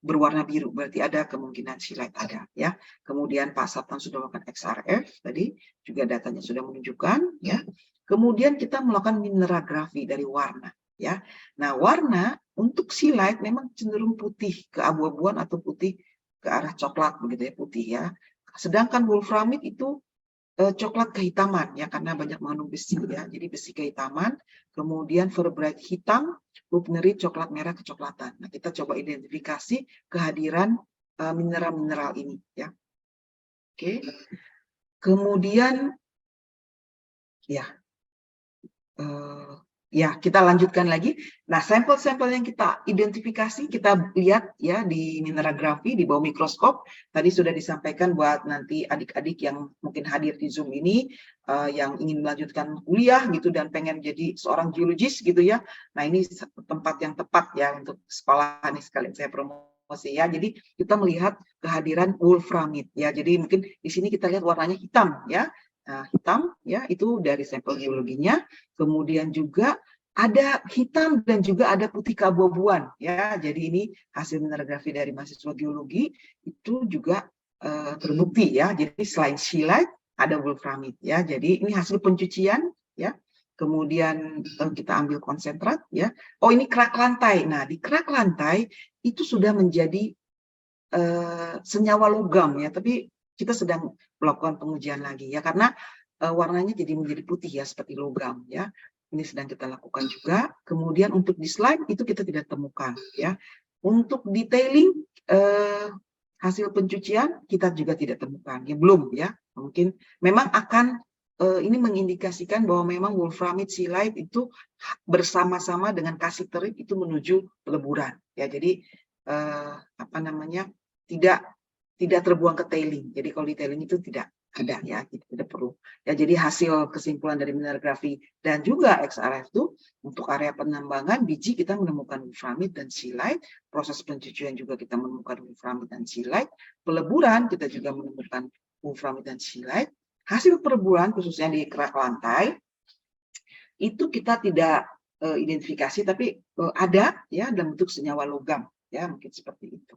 berwarna biru, berarti ada kemungkinan sea light ada ya. Kemudian Pak Saptan sudah melakukan XRF tadi, juga datanya sudah menunjukkan ya. Kemudian kita melakukan mineralografi dari warna ya. Nah, warna untuk sea light memang cenderung putih ke abu-abuan atau putih ke arah coklat begitu ya, putih ya. Sedangkan wolframite itu coklat kehitaman ya, karena banyak mengandung besi ya, jadi besi kehitaman. Kemudian ferberite hitam, fulgurite coklat merah kecoklatan. Nah, kita coba identifikasi kehadiran mineral-mineral ini ya. Oke. Kemudian ya kita lanjutkan lagi. Nah, sampel-sampel yang kita identifikasi, kita lihat ya di mineralografi di bawah mikroskop. Tadi sudah disampaikan buat nanti adik-adik yang mungkin hadir di Zoom ini, yang ingin melanjutkan kuliah gitu dan pengen jadi seorang geologis gitu ya. Nah, ini tempat yang tepat ya untuk sekolah nih, sekalian saya promosi ya. Jadi kita melihat kehadiran wolframite ya. Jadi mungkin di sini kita lihat warnanya hitam ya. Hitam ya, itu dari sampel geologinya. Kemudian juga ada hitam dan juga ada putih keabu-abuan ya. Jadi ini hasil mineralografi dari mahasiswa geologi itu juga terbukti ya. Jadi selain sea light ada wolframite ya. Jadi ini hasil pencucian ya. Kemudian kita ambil konsentrat ya. Oh, ini kerak lantai. Nah, di kerak lantai itu sudah menjadi senyawa logam ya, tapi kita sedang melakukan pengujian lagi ya, karena warnanya menjadi putih ya, seperti logam ya. Ini sedang kita lakukan juga. Kemudian untuk di slide itu kita tidak temukan ya. Untuk detailing hasil pencucian kita juga tidak temukan ya, belum ya. Mungkin memang akan ini mengindikasikan bahwa memang wolframite sea light itu bersama-sama dengan kasiterit itu menuju peleburan ya. Jadi tidak terbuang ke tailing. Jadi kalau di tailing itu tidak ada ya, tidak perlu. Ya, jadi hasil kesimpulan dari mineralografi dan juga XRF itu untuk area penambangan biji kita menemukan wolframite dan sea light, proses pencucian juga kita menemukan wolframite dan sea light, peleburan kita juga menemukan wolframite dan sea light. Hasil peleburan khususnya di kerak lantai itu kita tidak identifikasi, tapi ada ya dalam bentuk senyawa logam ya, mungkin seperti itu.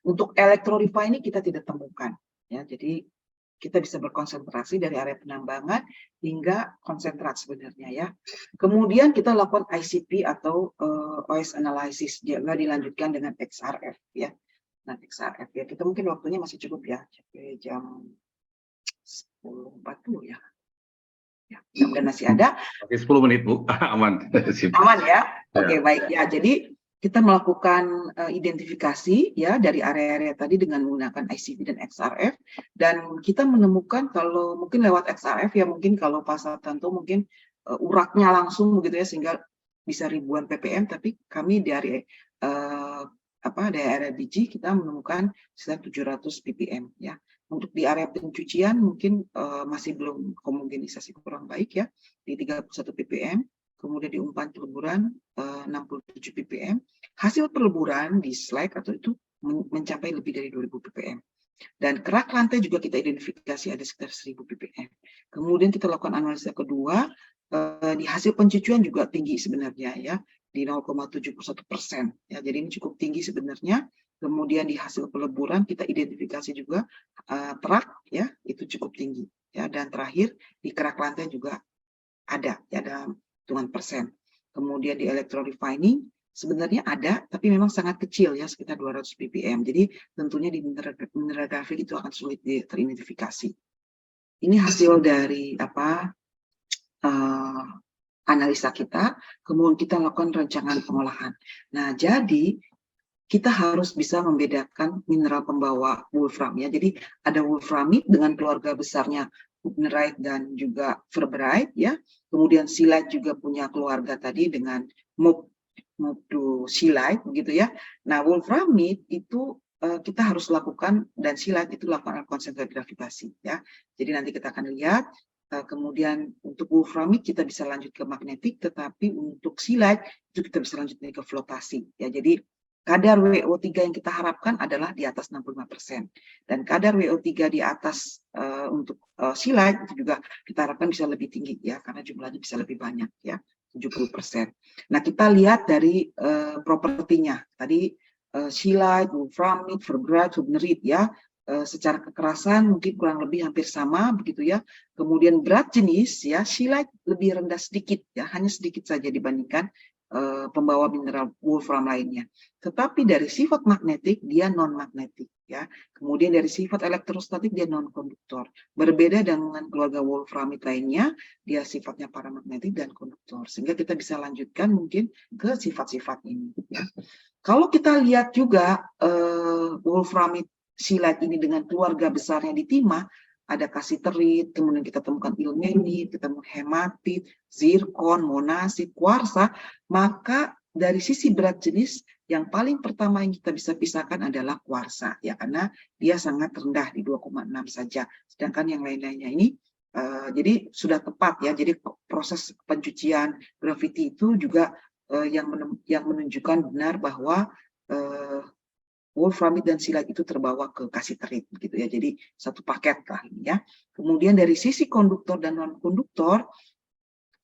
Untuk electrorefine ini kita tidak temukan ya, jadi kita bisa berkonsentrasi dari area penambangan hingga konsentrat sebenarnya ya. Kemudian kita lakukan ICP atau OS analysis, juga dilanjutkan dengan XRF ya. Nah, XRF ya, kita mungkin waktunya masih cukup ya, sampai jam 10.40 ya. Ya, mudah-mudahan masih ada. Oke, 10 menit Bu, aman. Aman ya. Oke, baik ya. Jadi kita melakukan identifikasi ya dari area-area tadi dengan menggunakan ICP dan XRF, dan kita menemukan kalau mungkin lewat XRF ya, mungkin kalau Pak Sartanto mungkin uraknya langsung begitu ya, sehingga bisa ribuan ppm, tapi kami dari area biji kita menemukan sekitar 700 ppm ya. Untuk di area pencucian mungkin masih belum homogenisasi kurang baik ya, di 31 ppm. Kemudian di umpan peleburan 67 ppm. Hasil peleburan di slide atau itu mencapai lebih dari 2000 ppm. Dan kerak lantai juga kita identifikasi ada sekitar 1000 ppm. Kemudian kita lakukan analisa kedua, di hasil pencucian juga tinggi sebenarnya ya, di 0,71%. Ya, jadi ini cukup tinggi sebenarnya. Kemudian di hasil peleburan kita identifikasi juga terak ya, itu cukup tinggi ya. Dan terakhir di kerak lantai juga ada ya, dalam hitungan persen. Kemudian di electrorefining sebenarnya ada, tapi memang sangat kecil ya, sekitar 200 ppm. Jadi tentunya di mineralografi itu akan sulit teridentifikasi. Ini hasil dari analisa kita, kemudian kita lakukan rancangan pengolahan. Nah, jadi kita harus bisa membedakan mineral pembawa wolfram ya. Jadi ada wolframite dengan keluarga besarnya hubnerite dan juga ferberite ya. Kemudian silite juga punya keluarga tadi dengan mobdocilite begitu ya. Nah, wolframite itu kita harus lakukan dan silite itu lakukan konsentrasi gravitasi ya. Jadi nanti kita akan lihat. Kemudian untuk wolframite kita bisa lanjut ke magnetik, tetapi untuk silite itu kita bisa lanjut ke flotasi ya. Jadi kadar WO3 yang kita harapkan adalah di atas 65%. Dan kadar WO3 di atas untuk silite itu juga kita harapkan bisa lebih tinggi ya, karena jumlahnya bisa lebih banyak ya, 70%. Nah, kita lihat dari propertinya. Tadi silite, wolframite, ferberite, hubnerite ya. Secara kekerasan mungkin kurang lebih hampir sama begitu ya. Kemudian berat jenis ya, silite lebih rendah sedikit ya, hanya sedikit saja dibandingkan pembawa mineral wolfram lainnya. Tetapi dari sifat magnetik dia non magnetik ya. Kemudian dari sifat elektrostatik dia non konduktor. Berbeda dengan keluarga wolframite lainnya, dia sifatnya paramagnetik dan konduktor. Sehingga kita bisa lanjutkan mungkin ke sifat-sifat ini ya. Kalau kita lihat juga wolframite silite ini dengan keluarga besarnya di timah, ada kasiterit, kemudian kita temukan ilmenit, kita temukan hematit, zirkon, monasit, kuarsa, maka dari sisi berat jenis yang paling pertama yang kita bisa pisahkan adalah kuarsa ya, karena dia sangat rendah di 2,6 saja, sedangkan yang lain-lainnya ini jadi sudah tepat ya. Jadi proses pencucian grafiti itu juga yang menunjukkan benar bahwa wolframite dan silite itu terbawa ke kasiterit gitu ya. Jadi satu paket lah ini ya. Kemudian dari sisi konduktor dan non konduktor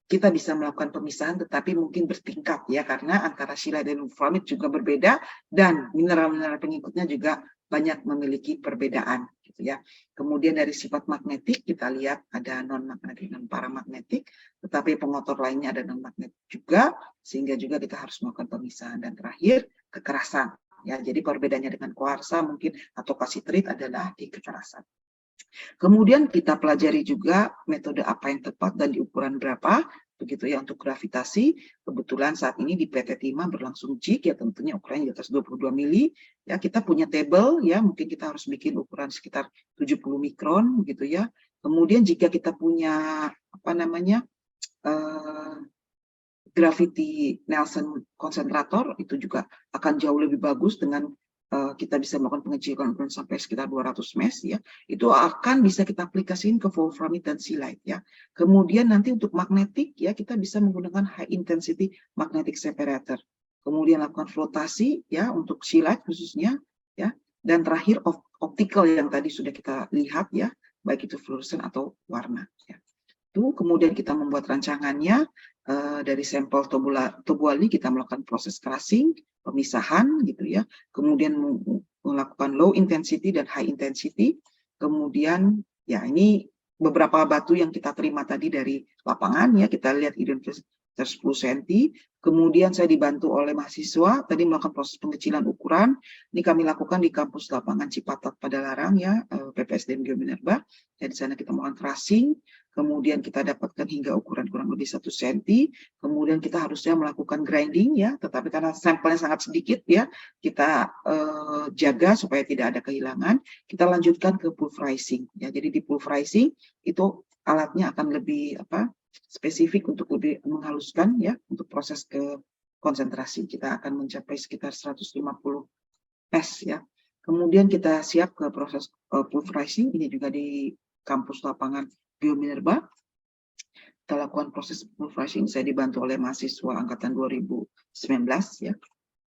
kita bisa melakukan pemisahan, tetapi mungkin bertingkat ya, karena antara silite dan wolframite juga berbeda dan mineral-mineral pengikutnya juga banyak memiliki perbedaan gitu ya. Kemudian dari sifat magnetik kita lihat ada non magnetik dan paramagnetik, tetapi pengotor lainnya ada non magnetik juga, sehingga juga kita harus melakukan pemisahan. Dan terakhir kekerasan. Ya, jadi perbedaannya dengan kuarsa mungkin atau kasiterit adalah di kekerasan. Kemudian kita pelajari juga metode apa yang tepat dan di ukuran berapa, begitu ya untuk gravitasi. Kebetulan saat ini di PT Timah berlangsung JIK ya, tentunya ukurannya di atas 22 mili. Ya, kita punya table ya, mungkin kita harus bikin ukuran sekitar 70 mikron begitu ya. Kemudian jika kita punya apa namanya gravity Nelson konsentrator, itu juga akan jauh lebih bagus dengan kita bisa melakukan pengecilan sampai sekitar 200 mesh ya. Itu akan bisa kita aplikasikan ke wolframite dan silite ya. Kemudian nanti untuk magnetik ya, kita bisa menggunakan high intensity magnetic separator. Kemudian lakukan flotasi ya untuk silite khususnya ya. Dan terakhir optical yang tadi sudah kita lihat ya, baik itu fluorescent atau warna ya. Itu kemudian kita membuat rancangannya dari sampel tobuali kita melakukan proses crushing, pemisahan gitu ya, kemudian melakukan low intensity dan high intensity, kemudian ya ini beberapa batu yang kita terima tadi dari lapangan ya, kita lihat identitas 10 cm, kemudian saya dibantu oleh mahasiswa tadi melakukan proses pengecilan ukuran. Ini kami lakukan di kampus lapangan Cipatat Padalarang ya, PPSDM Geominerba. Ya, di sana kita melakukan tracing, kemudian kita dapatkan hingga ukuran kurang lebih 1 cm, kemudian kita harusnya melakukan grinding ya, tetapi karena sampelnya sangat sedikit ya, kita jaga supaya tidak ada kehilangan. Kita lanjutkan ke pulverizing ya, jadi di pulverizing itu alatnya akan lebih spesifik untuk lebih menghaluskan ya, untuk proses ke konsentrasi kita akan mencapai sekitar 150 mesh ya. Kemudian kita siap ke proses pulverizing, ini juga di kampus lapangan Geominerba. Kita lakukan proses pulverizing, saya dibantu oleh mahasiswa angkatan 2019 ya.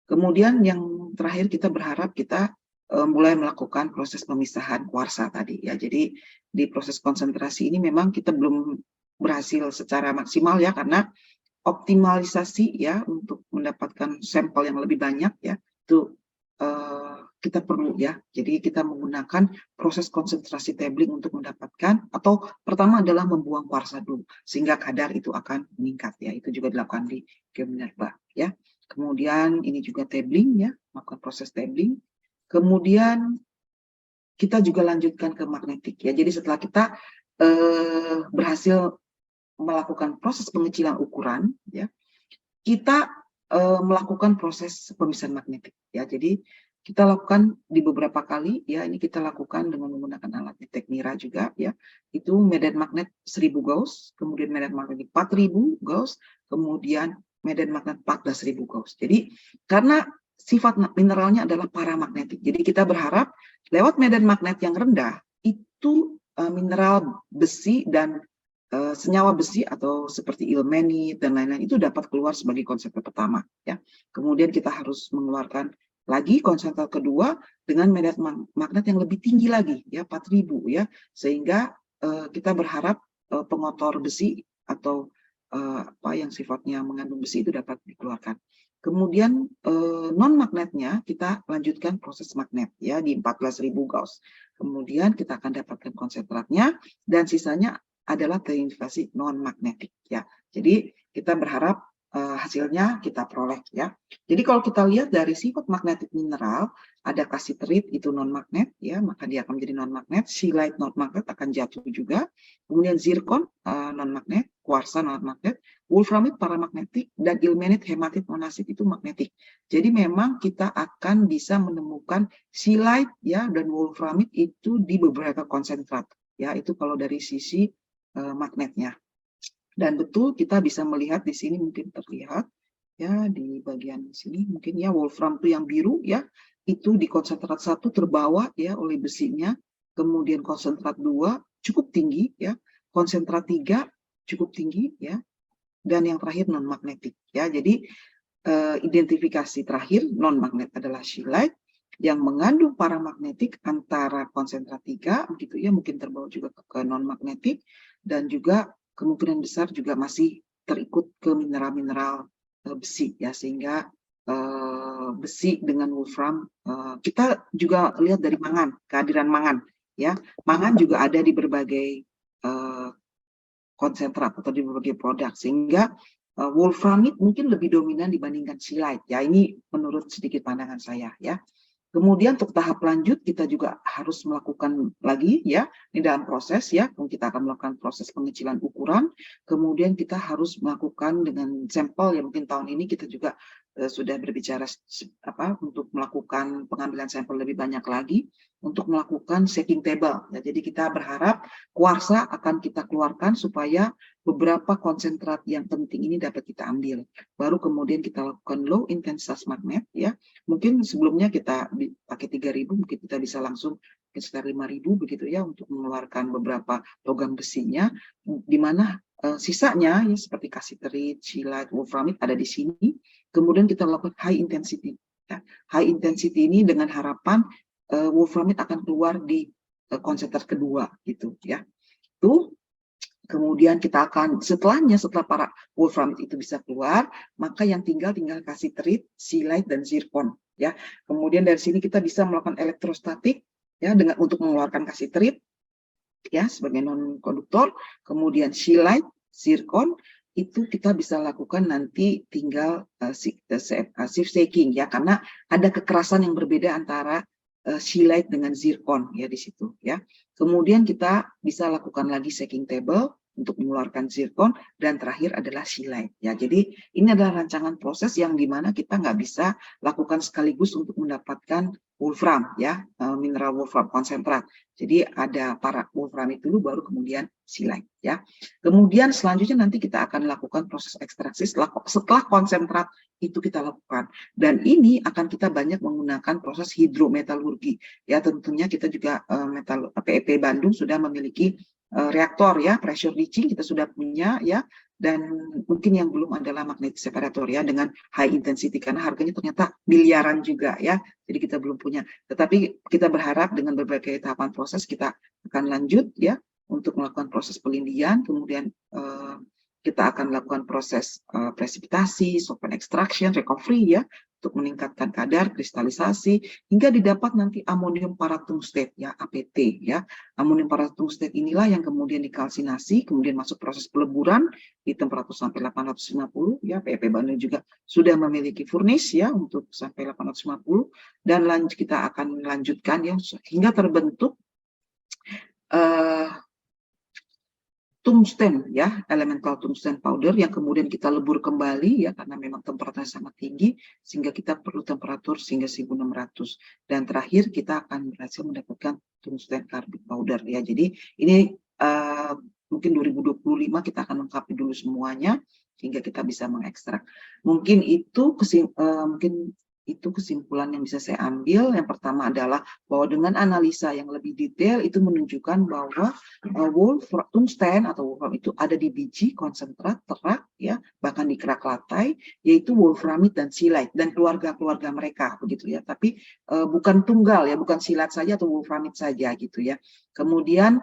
Kemudian yang terakhir kita berharap kita mulai melakukan proses pemisahan kuarsa tadi ya. Jadi di proses konsentrasi ini memang kita belum berhasil secara maksimal ya, karena optimalisasi ya untuk mendapatkan sampel yang lebih banyak ya, itu kita perlu ya. Jadi kita menggunakan proses konsentrasi tabling untuk mendapatkan, atau pertama adalah membuang kuarsa dulu sehingga kadar itu akan meningkat ya. Itu juga dilakukan di Geominerba ya. Kemudian ini juga tabling ya, melakukan proses tabling. Kemudian kita juga lanjutkan ke magnetik ya. Jadi setelah kita berhasil melakukan proses pengecilan ukuran, ya, kita melakukan proses pemisahan magnetik, ya. Jadi kita lakukan di beberapa kali, ya. Ini kita lakukan dengan menggunakan alat detek nira juga, ya. Itu medan magnet 1000 Gauss, kemudian medan magnet 4000 Gauss, kemudian medan magnet 14.000 Gauss. Jadi karena sifat mineralnya adalah paramagnetik, jadi kita berharap lewat medan magnet yang rendah itu mineral besi dan senyawa besi atau seperti ilmenit dan lain-lain itu dapat keluar sebagai konsentrat pertama, ya. Kemudian kita harus mengeluarkan lagi konsentrat kedua dengan medan magnet yang lebih tinggi lagi, ya, 4000, ya, sehingga kita berharap pengotor besi atau apa yang sifatnya mengandung besi itu dapat dikeluarkan. Kemudian non magnetnya kita lanjutkan proses magnet, ya, di 14.000 Gauss. Kemudian kita akan dapatkan konsentratnya dan sisanya adalah derivatif non magnetik, ya. Jadi kita berharap hasilnya kita peroleh, ya. Jadi kalau kita lihat dari sifat magnetik mineral, ada kasiterit itu non magnet, ya, maka dia akan menjadi non magnet. Silicate non magnet akan jatuh juga. Kemudian zircon non magnet, kuarsa non magnet, wolframit paramagnetik, dan ilmenit, hematit, monasit itu magnetik. Jadi memang kita akan bisa menemukan silicate, ya, dan wolframit itu di beberapa konsentrat, ya. Itu kalau dari sisi magnetnya. Dan betul kita bisa melihat di sini mungkin terlihat, ya, di bagian sini mungkin, ya, wolfram itu yang biru, ya, itu di konsentrat 1 terbawa, ya, oleh besinya. Kemudian konsentrat 2 cukup tinggi, ya, konsentrat 3 cukup tinggi, ya, dan yang terakhir non magnetik, ya. Jadi identifikasi terakhir non magnet adalah scheelite yang mengandung paramagnetik antara konsentrat 3 begitu, ya, mungkin terbawa juga ke non magnetik, dan juga kemungkinan besar juga masih terikut ke mineral-mineral besi, ya, sehingga besi dengan wolfram kita juga lihat dari mangan, kehadiran mangan, ya. Mangan juga ada di berbagai konsentrat atau di berbagai produk, sehingga wolframit mungkin lebih dominan dibandingkan scheelite, ya. Ini menurut sedikit pandangan saya, ya. Kemudian untuk tahap lanjut kita juga harus melakukan lagi, ya, di dalam proses, ya, kita akan melakukan proses pengecilan ukuran. Kemudian kita harus melakukan dengan sampel, ya, mungkin tahun ini kita juga sudah berbicara untuk melakukan pengambilan sampel lebih banyak lagi untuk melakukan shaking table, ya. Jadi kita berharap kuarsa akan kita keluarkan supaya beberapa konsentrat yang penting ini dapat kita ambil. Baru kemudian kita lakukan low intensitas magnet, ya. Mungkin sebelumnya kita pakai 3000, mungkin kita bisa langsung sekitar 5000 begitu, ya, untuk mengeluarkan beberapa logam besinya, di mana sisanya, ya, seperti kasiterit, scheelite, wolframit ada di sini. Kemudian kita lakukan high intensity, ya. High intensity ini dengan harapan wolframit akan keluar di konsentrat kedua, gitu, ya. Tuh. Kemudian kita akan setelah para wolframit itu bisa keluar, maka yang tinggal kasiterit, scheelite, dan zircon, ya. Kemudian dari sini kita bisa melakukan elektrostatik, ya, dengan untuk mengeluarkan kasiterit, ya, sebagai non konduktor. Kemudian scheelite, zircon itu kita bisa lakukan nanti tinggal shift shaking, ya, karena ada kekerasan yang berbeda antara scheelite dengan zircon, ya, di situ, ya. Kemudian kita bisa lakukan lagi shaking table untuk mengeluarkan zircon, dan terakhir adalah scheelite, ya. Jadi ini adalah rancangan proses yang dimana kita nggak bisa lakukan sekaligus untuk mendapatkan wolfram, ya, mineral wolfram konsentrat. Jadi ada para wolframit dulu, baru kemudian scheelite, ya. Kemudian selanjutnya nanti kita akan lakukan proses ekstraksi setelah konsentrat itu kita lakukan. Dan ini akan kita banyak menggunakan proses hidrometalurgi, ya. Tentunya kita juga PEP Bandung sudah memiliki reaktor, ya, pressure leaching kita sudah punya, ya. Dan mungkin yang belum adalah magnetic separator, ya, dengan high intensity karena harganya ternyata miliaran juga, ya. Jadi kita belum punya. Tetapi kita berharap dengan berbagai tahapan proses kita akan lanjut, ya, untuk melakukan proses pelindian. Kemudian kita akan lakukan proses presipitasi, solvent extraction, recovery, ya, untuk meningkatkan kadar kristalisasi hingga didapat nanti amonium paratungstate, ya, APT, ya. Amonium paratungstate inilah yang kemudian dikalsinasi, kemudian masuk proses peleburan di temperatur sampai 850, ya. PEP Bandung juga sudah memiliki furnace, ya, untuk sampai 850, dan kita akan melanjutkan, ya, hingga terbentuk tungsten ya, elemental tungsten powder yang kemudian kita lebur kembali ya karena memang temperaturnya sangat tinggi sehingga kita perlu temperatur sehingga 1600, dan terakhir kita akan berhasil mendapatkan tungsten carbide powder ya. Jadi ini mungkin 2025 kita akan lengkapi dulu semuanya sehingga kita bisa mengekstrak. Mungkin itu kesimpulan yang bisa saya ambil. Yang pertama adalah bahwa dengan analisa yang lebih detail itu menunjukkan bahwa tungsten atau wolfram itu ada di biji, konsentrat, terak, ya, bahkan di kerak latai, yaitu wolframit dan silite dan keluarga-keluarga mereka, begitu ya. Tapi bukan tunggal ya, bukan silite saja atau wolframit saja gitu ya. Kemudian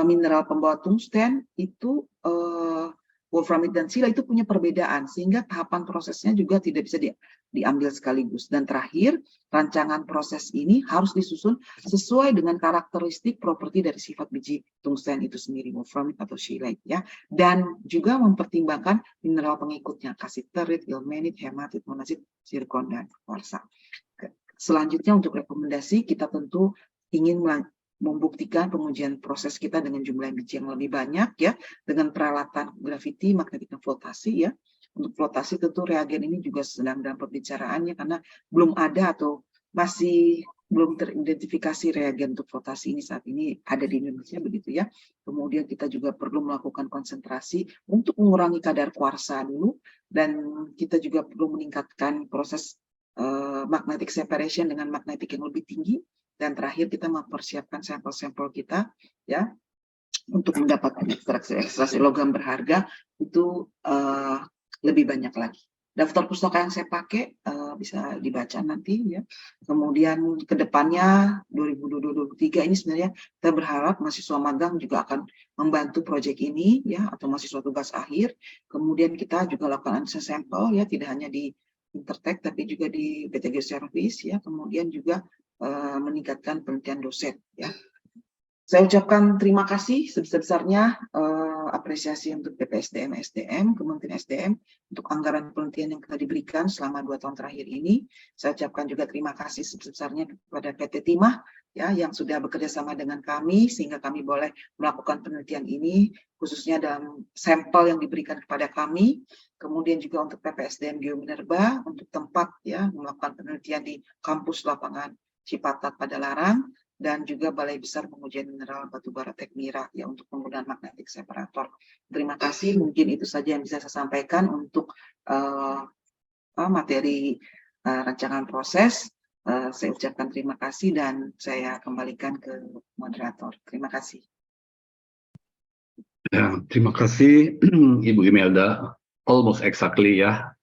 mineral pembawa tungsten itu wolframit dan silite itu punya perbedaan sehingga tahapan prosesnya juga tidak bisa diambil sekaligus. Dan terakhir, rancangan proses ini harus disusun sesuai dengan karakteristik properti dari sifat biji tungsten itu sendiri, wolframit atau silite ya, dan juga mempertimbangkan mineral pengikutnya, kasiterit, ilmenit, hematit, monasit, zirkon, dan kuarsa. Selanjutnya untuk rekomendasi, kita tentu ingin membuktikan pengujian proses kita dengan jumlah biji yang lebih banyak ya, dengan peralatan gravity, magnetic flotasi ya. Untuk flotasi tentu reagen ini juga sedang dalam pembicaraannya karena belum ada atau masih belum teridentifikasi reagen untuk flotasi ini saat ini ada di Indonesia begitu ya. Kemudian kita juga perlu melakukan konsentrasi untuk mengurangi kadar kuarsa dulu, dan kita juga perlu meningkatkan proses magnetic separation dengan magnetik yang lebih tinggi. Dan terakhir kita mempersiapkan sampel-sampel kita ya untuk mendapatkan ekstraksi logam berharga itu lebih banyak lagi. Daftar pustaka yang saya pakai bisa dibaca nanti ya. Kemudian ke depannya 2023 ini sebenarnya kita berharap mahasiswa magang juga akan membantu proyek ini ya, atau mahasiswa tugas akhir. Kemudian kita juga lakukan analisis sampel ya, tidak hanya di Intertek tapi juga di BTG Service ya. Kemudian juga meningkatkan penelitian dosen ya. Saya ucapkan terima kasih sebesar-besarnya apresiasi untuk BPSDM SDM, Kementerian SDM untuk anggaran penelitian yang telah diberikan selama 2 tahun terakhir ini. Saya ucapkan juga terima kasih sebesar-besarnya kepada PT Timah ya yang sudah bekerja sama dengan kami sehingga kami boleh melakukan penelitian ini khususnya dalam sampel yang diberikan kepada kami. Kemudian juga untuk PPSDM Geominerba untuk tempat ya melakukan penelitian di kampus lapangan Cipatat pada Larang, dan juga Balai Besar Pengujian Mineral Batubara Tekmira ya untuk penggunaan magnetic separator. Terima kasih, mungkin itu saja yang bisa saya sampaikan untuk materi rancangan proses. Saya ucapkan terima kasih dan saya kembalikan ke moderator. Terima kasih. Ya, terima kasih Ibu Imelda. Almost exactly ya.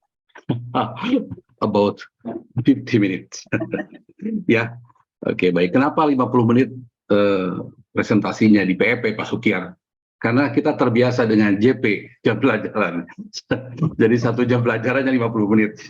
About 50 minutes. Ya, oke, baik. Kenapa 50 menit presentasinya di PEP Pak Sukiar? Karena kita terbiasa dengan JP, jam pelajaran. Jadi 1 jam pelajarannya 50 menit.